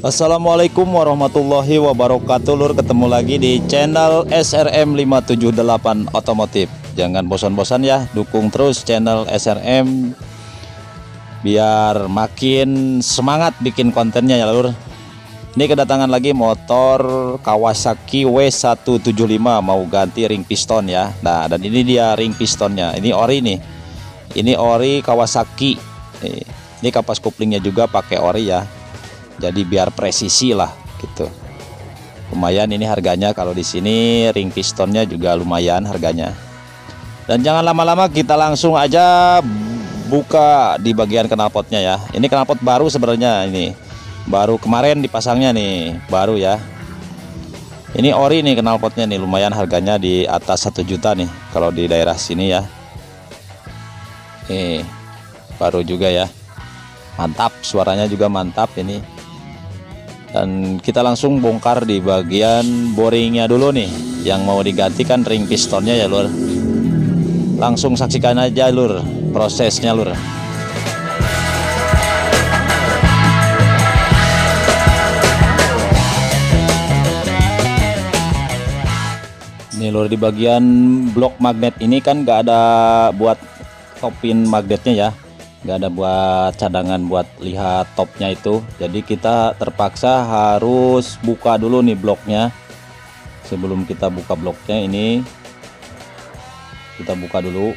Assalamualaikum warahmatullahi wabarakatuh lur, ketemu lagi di channel SRM 578 Otomotif. Jangan bosan-bosan ya, dukung terus channel SRM biar makin semangat bikin kontennya ya lur. Ini kedatangan lagi motor Kawasaki W175 mau ganti ring piston ya. Nah, dan ini dia ring pistonnya, ini ori nih, ini ori Kawasaki. Ini kapas kuplingnya juga pakai ori ya, jadi biar presisi lah gitu. Lumayan ini harganya, kalau di sini ring pistonnya juga lumayan harganya. Dan jangan lama-lama, kita langsung aja buka di bagian knalpotnya ya. Ini knalpot baru sebenarnya, ini baru kemarin dipasangnya nih, baru ya. Ini ori nih knalpotnya nih, lumayan harganya di atas 1 juta nih kalau di daerah sini ya. Baru juga ya, mantap, suaranya juga mantap ini. Dan kita langsung bongkar di bagian boringnya dulu nih, yang mau digantikan ring pistonnya ya lur. Langsung saksikan aja lur prosesnya lur. Ini lur, di bagian blok magnet ini kan nggak ada buat topin magnetnya ya, nggak ada buat cadangan buat lihat topnya itu. Jadi kita terpaksa harus buka dulu nih bloknya. Sebelum kita buka bloknya ini, kita buka dulu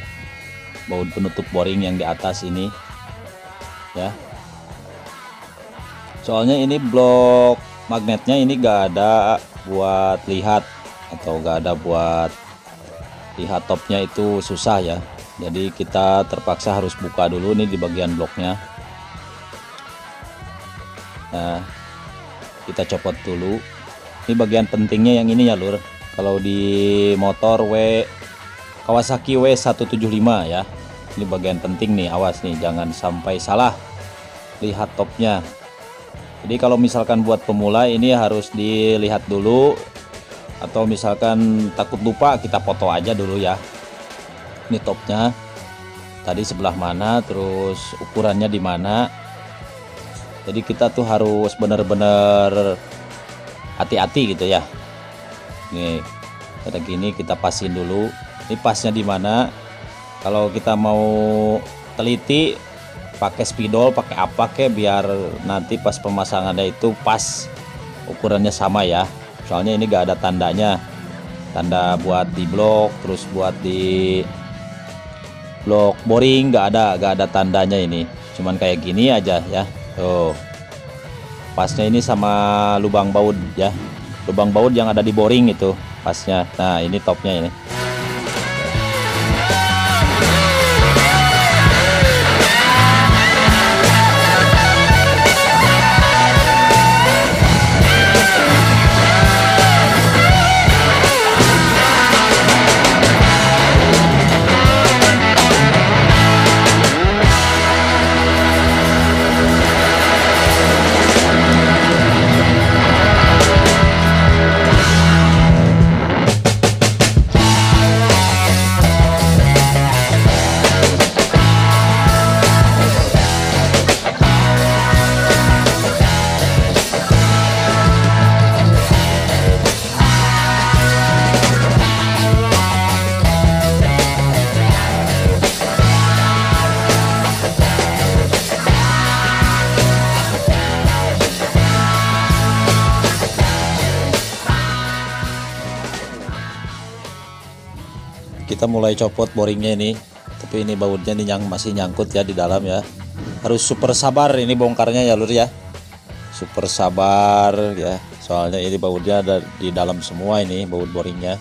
baut penutup boring yang di atas ini ya. Soalnya ini blok magnetnya ini nggak ada buat lihat, atau nggak ada buat lihat topnya, itu susah ya. Jadi kita terpaksa harus buka dulu nih di bagian bloknya. Nah, kita copot dulu. Ini bagian pentingnya yang ini ya lur. Kalau di motor Kawasaki W175 ya, ini bagian penting nih, awas nih jangan sampai salah lihat topnya. Jadi kalau misalkan buat pemula ini harus dilihat dulu, atau misalkan takut lupa, kita foto aja dulu ya. Ini topnya tadi sebelah mana, terus ukurannya di mana. Jadi kita tuh harus bener-bener hati-hati gitu ya. Nih kayak gini kita pasin dulu, ini pasnya di mana. Kalau kita mau teliti pakai spidol, pakai apa kek, biar nanti pas pemasangannya itu pas ukurannya sama ya. Soalnya ini gak ada tandanya, tanda buat di blok, terus buat di blok boring gak ada tandanya. Ini cuman kayak gini aja ya. Tuh pasnya ini sama lubang baut ya, lubang baut yang ada di boring itu pasnya. Nah ini topnya ini. Kita mulai copot boringnya ini, tapi ini bautnya nih yang masih nyangkut ya di dalam ya. Harus super sabar ini bongkarnya ya lur ya, super sabar ya, soalnya ini bautnya ada di dalam semua, ini baut boringnya.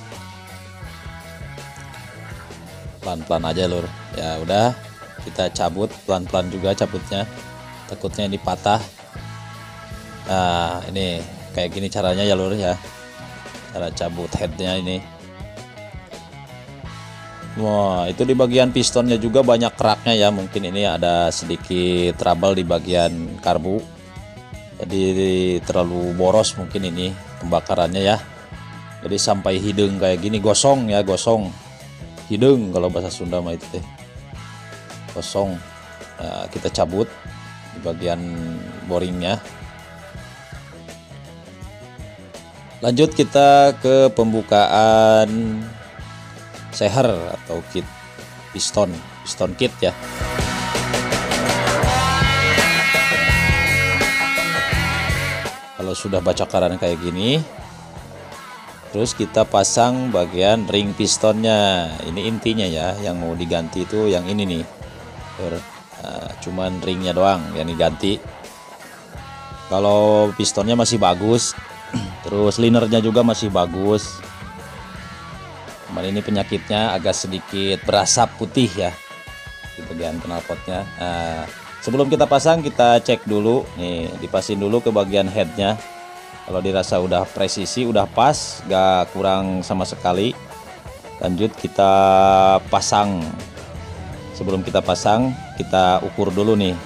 Pelan-pelan aja lur ya. Udah kita cabut pelan-pelan juga cabutnya, takutnya ini patah. Nah ini kayak gini caranya ya lur ya, cara cabut headnya ini. Wah, itu di bagian pistonnya juga banyak keraknya ya. Mungkin ini ada sedikit trouble di bagian karbu, jadi terlalu boros mungkin ini pembakarannya ya. Jadi sampai hidung kayak gini, gosong ya, gosong hidung kalau bahasa Sunda mah itu teh, gosong. Nah, kita cabut di bagian boringnya. Lanjut kita ke pembukaan seher atau kit piston kit ya. Kalau sudah bacakaran kayak gini, terus kita pasang bagian ring pistonnya. Ini intinya ya, yang mau diganti itu yang ini nih. Cuman ringnya doang yang diganti. Kalau pistonnya masih bagus, terus linernya juga masih bagus. Cuman ini penyakitnya agak sedikit berasap putih ya di bagian knalpotnya. Sebelum kita pasang, kita cek dulu nih, dipasin dulu ke bagian headnya. Kalau dirasa udah presisi, udah pas, gak kurang sama sekali, lanjut kita pasang. Sebelum kita pasang, kita ukur dulu nih,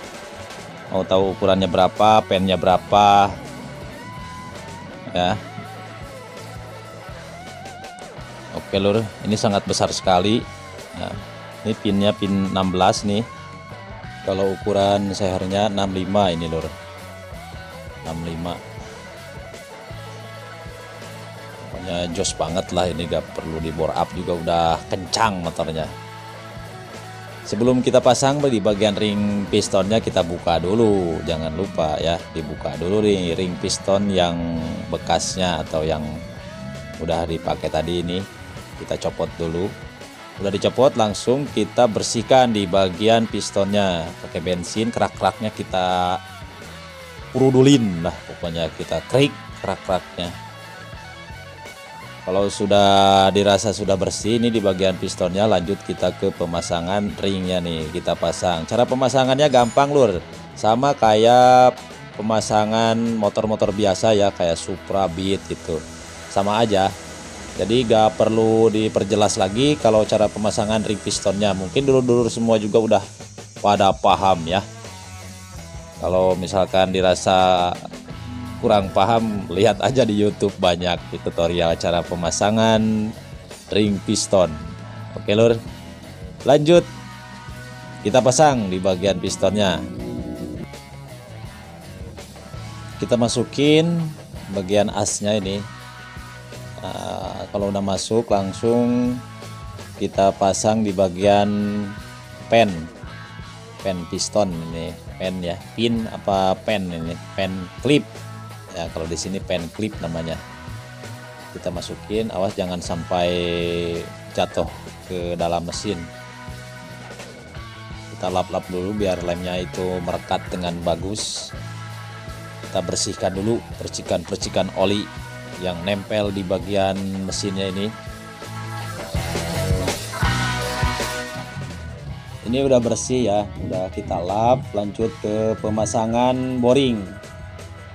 mau tahu ukurannya berapa, pennya berapa ya. Oke lur, ini sangat besar sekali. Nah, ini pinnya pin 16 nih. Kalau ukuran sehernya 65 ini lur, 65. Pokoknya jos banget lah ini, gak perlu di bore up juga, udah kencang motornya. Sebelum kita pasang di bagian ring pistonnya, kita buka dulu, jangan lupa ya, dibuka dulu nih ring piston yang bekasnya atau yang udah dipakai tadi ini, kita copot dulu. Udah dicopot, langsung kita bersihkan di bagian pistonnya pakai bensin. Kerak-keraknya kita urudulin lah, pokoknya kita kerik kerak-keraknya. Kalau sudah dirasa sudah bersih ini di bagian pistonnya, lanjut kita ke pemasangan ringnya nih, kita pasang. Cara pemasangannya gampang lur, sama kayak pemasangan motor-motor biasa ya, kayak Supra, Beat itu sama aja. Jadi gak perlu diperjelas lagi kalau cara pemasangan ring pistonnya. Mungkin dulur-dulur semua juga udah pada paham ya. Kalau misalkan dirasa kurang paham, lihat aja di YouTube, banyak di tutorial cara pemasangan ring piston. Oke lur, lanjut kita pasang di bagian pistonnya. Kita masukin bagian asnya ini. Kalau udah masuk, langsung kita pasang di bagian pen piston ini, pen ya, pin apa pen ini, pen clip ya, kalau di sini pen clip namanya. Kita masukin, awas jangan sampai jatuh ke dalam mesin. Kita lap-lap dulu biar lemnya itu merekat dengan bagus. Kita bersihkan dulu percikan oli yang nempel di bagian mesinnya ini. Ini udah bersih ya, udah kita lap. Lanjut ke pemasangan boring.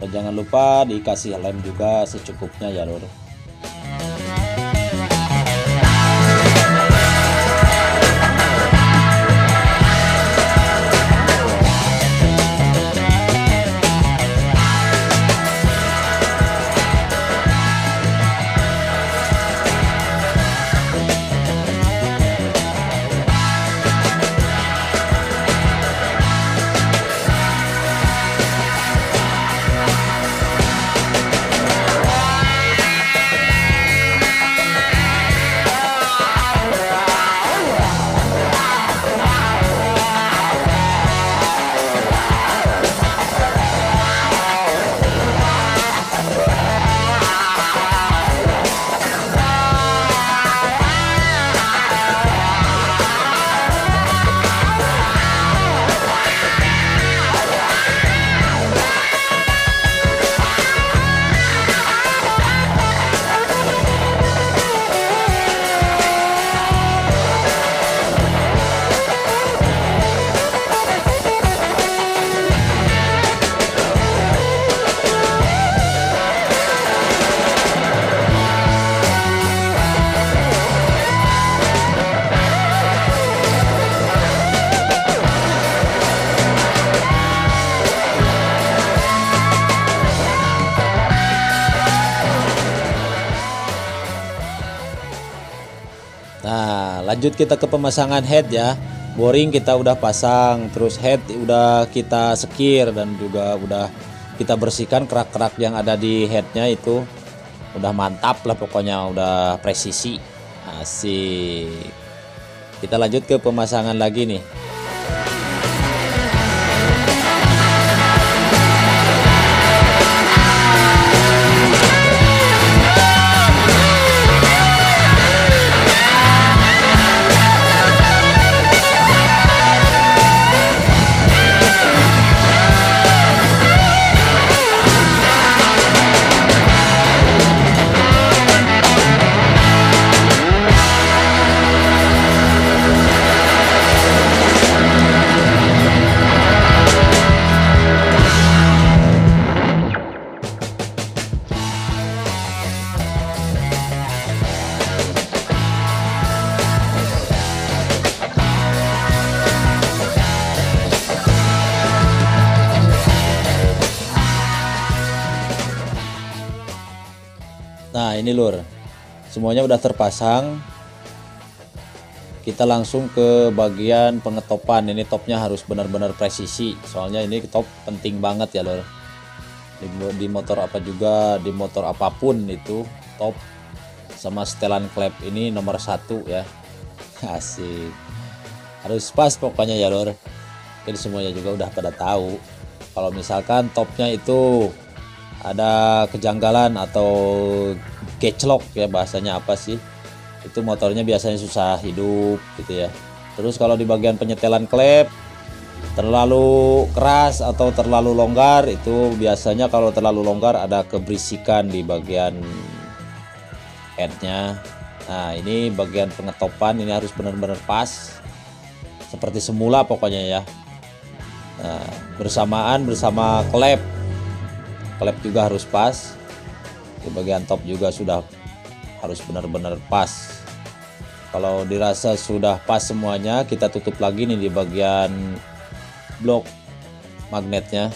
Dan jangan lupa dikasih lem juga secukupnya ya lur. Nah, lanjut kita ke pemasangan head ya. Boring kita udah pasang, terus head udah kita sekir dan juga udah kita bersihkan kerak-kerak yang ada di headnya itu. udah mantap lah pokoknya, udah presisi. Asik. Kita lanjut ke pemasangan lagi nih. Nah ini lur, semuanya udah terpasang. Kita langsung ke bagian pengetopan. Ini topnya harus benar-benar presisi, soalnya ini top penting banget ya lur. Di motor apa juga, di motor apapun itu top sama setelan klep ini nomor 1 ya. Asik, harus pas pokoknya ya lur. Mungkin semuanya juga udah pada tahu kalau misalkan topnya itu ada kejanggalan atau geclok ya, bahasanya apa sih, itu motornya biasanya susah hidup gitu ya. Terus kalau di bagian penyetelan klep terlalu keras atau terlalu longgar, itu biasanya kalau terlalu longgar ada keberisikan di bagian headnya. Nah ini bagian pengetopan ini harus benar-benar pas seperti semula pokoknya ya. Nah, bersamaan bersama klep juga harus pas. Di bagian top juga sudah harus benar-benar pas. Kalau dirasa sudah pas semuanya, kita tutup lagi nih di bagian blok magnetnya.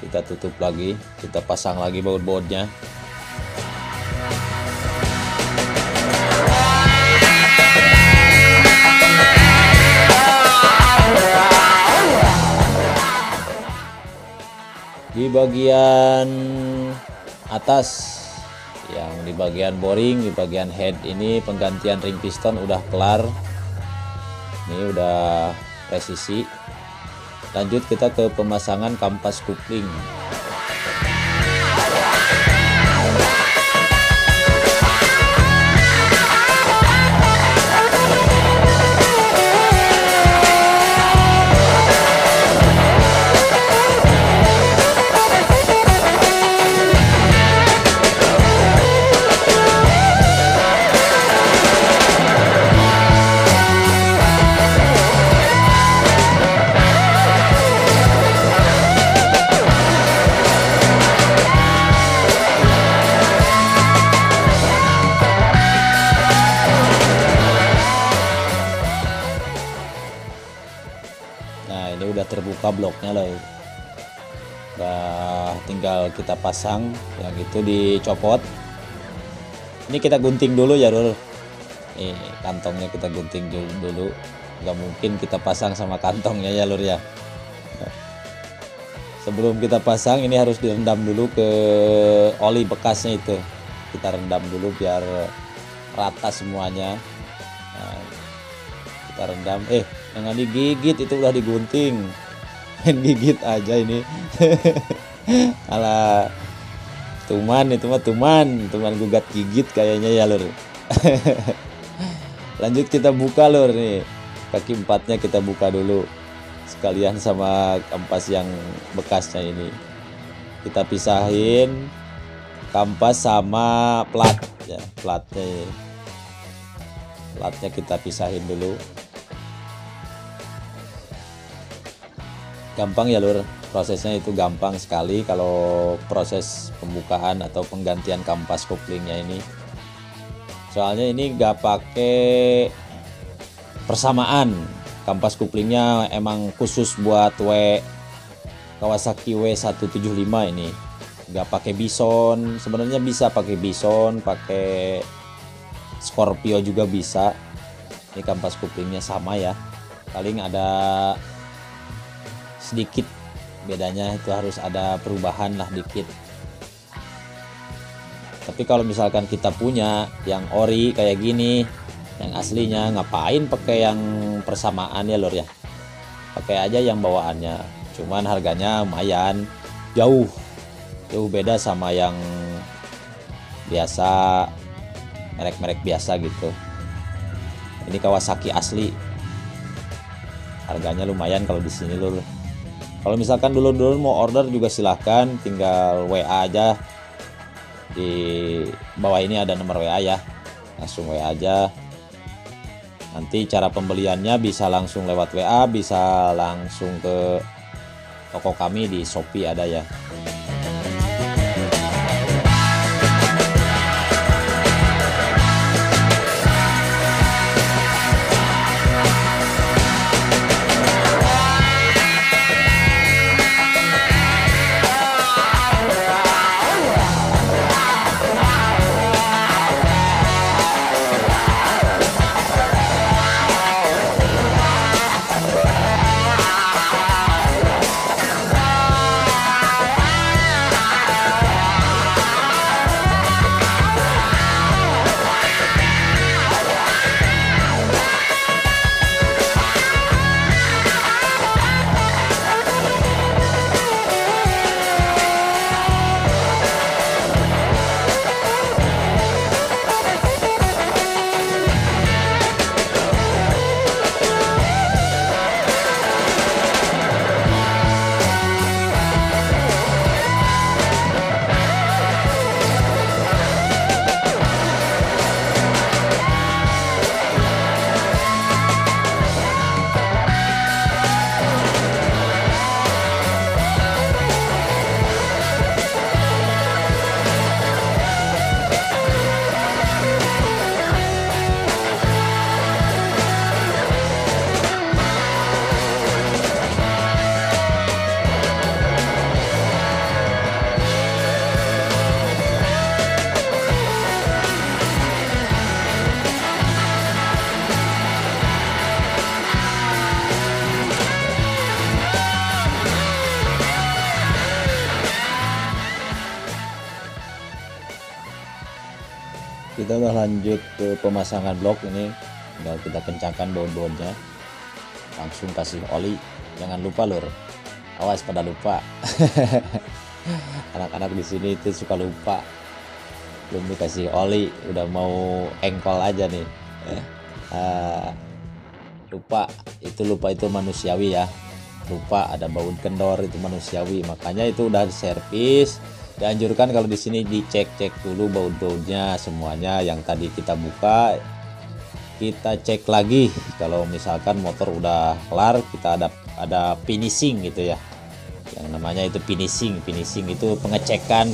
Kita tutup lagi, kita pasang lagi baut-bautnya. Di bagian atas, yang di bagian boring, di bagian head ini penggantian ring piston udah kelar. Ini udah presisi. Lanjut kita ke pemasangan kampas kopling. Nah ini udah terbuka bloknya loh, udah tinggal kita pasang. Yang itu dicopot, ini kita gunting dulu ya lur. Nih kantongnya kita gunting dulu, nggak mungkin kita pasang sama kantongnya ya lur ya. Sebelum kita pasang ini harus direndam dulu ke oli bekasnya itu, kita rendam dulu biar rata semuanya. Nah, kita rendam, jangan digigit, itu udah digunting, main gigit aja ini. Alah tuman, itu mah tuman gugat gigit kayaknya ya lur. Lanjut kita buka lur, nih kaki empatnya kita buka dulu sekalian sama kampas yang bekasnya ini. Kita pisahin kampas sama plat ya, platnya kita pisahin dulu. Gampang ya lur, prosesnya itu gampang sekali kalau proses pembukaan atau penggantian kampas koplingnya ini. Soalnya ini gak pakai persamaan, kampas koplingnya emang khusus buat Kawasaki W175 ini. Gak pakai Bison, sebenarnya bisa pakai Bison, pakai Scorpio juga bisa. Ini kampas koplingnya sama ya, paling ada sedikit bedanya, itu harus ada perubahan lah dikit. Tapi kalau misalkan kita punya yang ori kayak gini, yang aslinya, ngapain pakai yang persamaan ya lur ya, pakai aja yang bawaannya. Cuman harganya lumayan jauh beda sama yang biasa, merek-merek biasa gitu. Ini Kawasaki asli, harganya lumayan kalau di sini lur. Kalau misalkan dulu mau order juga silahkan, tinggal WA aja. Di bawah ini ada nomor WA ya, langsung WA aja. Nanti cara pembeliannya bisa langsung lewat WA, bisa langsung ke toko kami di Shopee ada ya. Kita udah lanjut ke pemasangan blok ini, tinggal kita kencangkan baut-bautnya, langsung kasih oli. Jangan lupa lur, awas pada lupa. Anak-anak di sini itu suka lupa, belum dikasih oli udah mau engkol aja nih. Lupa itu manusiawi ya, lupa ada baut kendor itu manusiawi, makanya itu udah diservis. Dianjurkan kalau di sini dicek dulu baut-bautnya semuanya. Yang tadi kita buka, kita cek lagi. Kalau misalkan motor udah kelar, kita ada finishing gitu ya. Yang namanya itu finishing itu pengecekan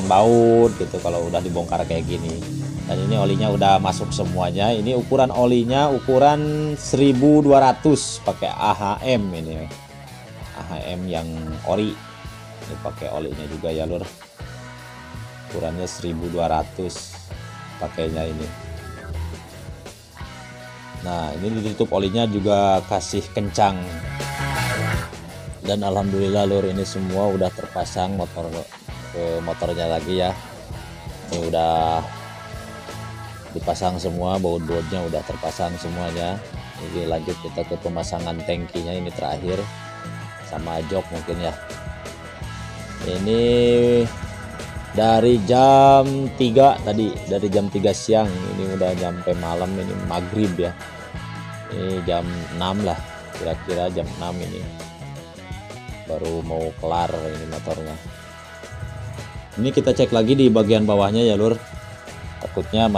baut gitu kalau udah dibongkar kayak gini. Dan ini olinya udah masuk semuanya. Ini ukuran olinya ukuran 1200 pakai AHM ini. AHM yang ori. Ini pakai olinya juga ya lur, ukurannya 1200 pakainya ini. Nah ini ditutup olinya juga kasih kencang, dan alhamdulillah lur ini semua udah terpasang motornya lagi ya. Ini udah dipasang semua, baut-bautnya udah terpasang semuanya. Jadi lanjut kita ke pemasangan tangkinya, ini terakhir sama jok mungkin ya. Ini dari jam 3 tadi, dari jam 3 siang ini udah nyampe malam, ini maghrib ya. Ini jam 6 lah, kira-kira jam 6 ini baru mau kelar ini motornya. Ini kita cek lagi di bagian bawahnya ya lur, takutnya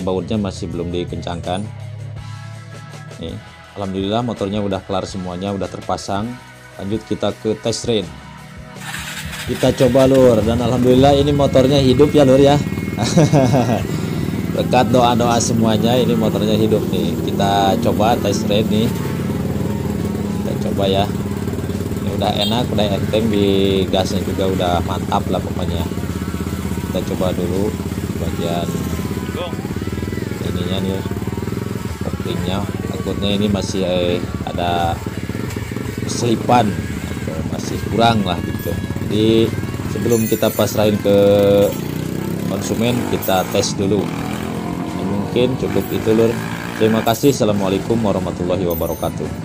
bautnya masih belum dikencangkan. Nih, alhamdulillah motornya udah kelar semuanya, udah terpasang. Lanjut kita ke test ride, kita coba lur, dan alhamdulillah ini motornya hidup ya lur ya. Berkat doa-doa semuanya ini motornya hidup nih. Kita coba test ride nih, kita coba ya. Ini udah enak, udah enteng, di gasnya juga udah mantap lah pokoknya. Kita coba dulu bagian ininya nih, koplingnya. Takutnya ini masih ada selipan atau masih kurang lah gitu. Jadi sebelum kita pasrahin ke konsumen kita tes dulu. Dan mungkin cukup itu lur. Terima kasih. Assalamualaikum warahmatullahi wabarakatuh.